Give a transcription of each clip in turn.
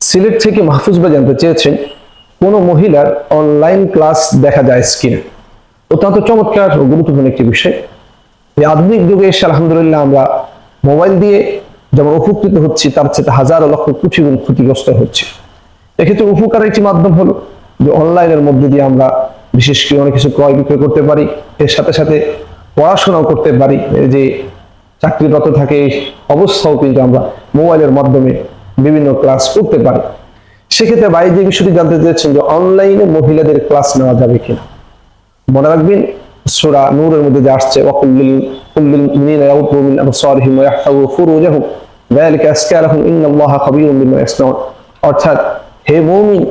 সিলেট থেকে মাহফুজ ভাই জানতে চেয়েছেন, কোন মহিলার অনলাইন ক্লাস দেখা যায় স্ক্রিনে। অত্যন্ত চমৎকার ও গুরুত্বপূর্ণ একটি বিষয়। এই আধুনিক যুগে এসে আলহামদুলিল্লাহ আমরা মোবাইল দিয়ে যেমন উপকৃত হচ্ছি, তার চেয়ে হাজার লক্ষ কোটি গুণ ক্ষতিগ্রস্ত হচ্ছে। এক্ষেত্রে উপকারের একটি মাধ্যম হলো যে অনলাইনের মধ্যে দিয়ে আমরা বিশেষ করে অনেক কিছু ক্রয় বিক্রয় করতে পারি, এর সাথে সাথে পড়াশোনাও করতে পারি। এই যে চাকরিরত থাকে এই অবস্থাও কিন্তু আমরা মোবাইলের মাধ্যমে বিভিন্ন ক্লাস করতে পারি। সেক্ষেত্রে ভাই যে বিষয়টি জানতে চেয়েছেন যে অনলাইনে মহিলাদের ক্লাস নেওয়া যাবে কিনা। মনে রাখবেন সূরা নূরের মধ্যে যে আসছে ওয়াকুল্লিল মুমিনিনা ইয়াগুদ্দু মিন আবসারিহিম ওয়া ইয়াহফাযু ফুরুজাহুম যালিকা আযকা লাহুম ইন্নাল্লাহা খাবীরুম বিমা ইয়াসনাউন। অর্থাৎ হে মুমিন,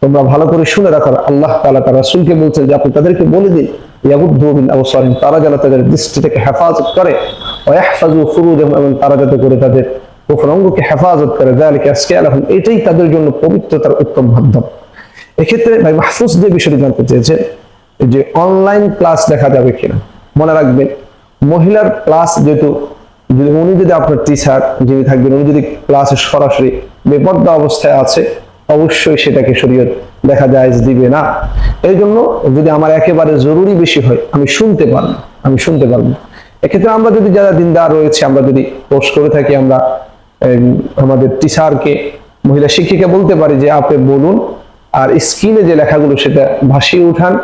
তোমরা ভালো করে শুনে রাখো, আল্লাহ তাআলা তার রাসূলকে বলছেন যে আপনি তাদেরকে বলে দিন ইয়াগুদ্দু মিন আবসারিহিম, তারা যেন তাদের দৃষ্টিটাকে হেফাজত করে, ওয়া ইয়াহফাযু ফুরুজাহুম, এবং তারা যাতে করে তাদের গোপনাঙ্গকে হেফাজত করে। যালিকা আযকা লাহুম, এটাই তাদের জন্য পবিত্রতার উত্তম মাধ্যম। এক্ষেত্রে ভাই মাহফুজ যে বিষয়টি জানতে চেয়েছেন যে অনলাইন ক্লাস দেখা যাবে কিনা। মনে রাখবেন মহিলার ক্লাস যেহেতু উনি যদি আপনার টিচার যিনি থাকবেন, উনি যদি ক্লাসে সরাসরি বেপর্দা অবস্থায় আছে, অবশ্যই সেটাকে শরীয়ত দেখা জায়েজ দিবে না। এই জন্য যদি আমার একেবারে জরুরি বেশি হয় আমি শুনতে পারবো। এক্ষেত্রে আমরা যদি যারা দিনদার রয়েছে, আমরা যদি কোর্স করে থাকি, আমরা আমাদের টিচারকে, মহিলা শিক্ষিকা বলতে পারি যে আপনি বলুন, আর স্ক্রিনে যে লেখাগুলো সেটা ভাসিয়ে উঠান,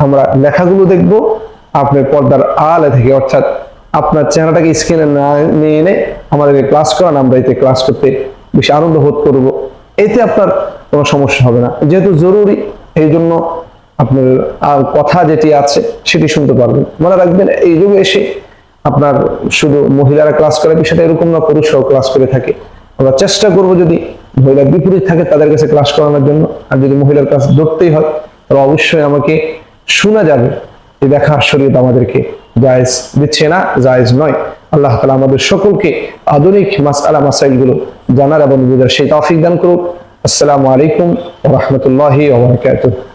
আমরা লেখাগুলো দেখব। আপনার পর্দার আড়ালে থেকে, অর্থাৎ আপনার চেহারাটাকে স্ক্রিনে না নিয়ে এনে আমাদের ক্লাস করান, আমরা এতে ক্লাস করতে বেশি আনন্দ বোধ করব। এতে আপনার কোনো সমস্যা হবে না, যেহেতু জরুরি। এই জন্য আপনার কথা যেটি আছে সেটি শুনতে পারবেন। মনে রাখবেন এই যুগে এসে আপনার শুধু মহিলারা ক্লাস করে বিষয়টা এরকম না, পুরুষরাও ক্লাস করে থাকে। আমরা চেষ্টা করব যদি মহিলার বিপরীত থাকে তাদের কাছে ক্লাস করানোর জন্য, আর যদি মহিলার ক্লাস ধরতেই হয় তাহলে অবশ্যই আমাকে শোনা যাবে। এই দেখা শরীয়ত আমাদেরকে জায়েজ দিচ্ছে না, জায়েজ নয়। আল্লাহ তাআলা আমাদের সকলকে আধুনিক মাসআলা মাসাইলগুলো জানার এবং বুঝার সেই তৌফিক দান করুক। আসসালামু আলাইকুম ওয়া রাহমাতুল্লাহি ওয়া বারাকাতুহু।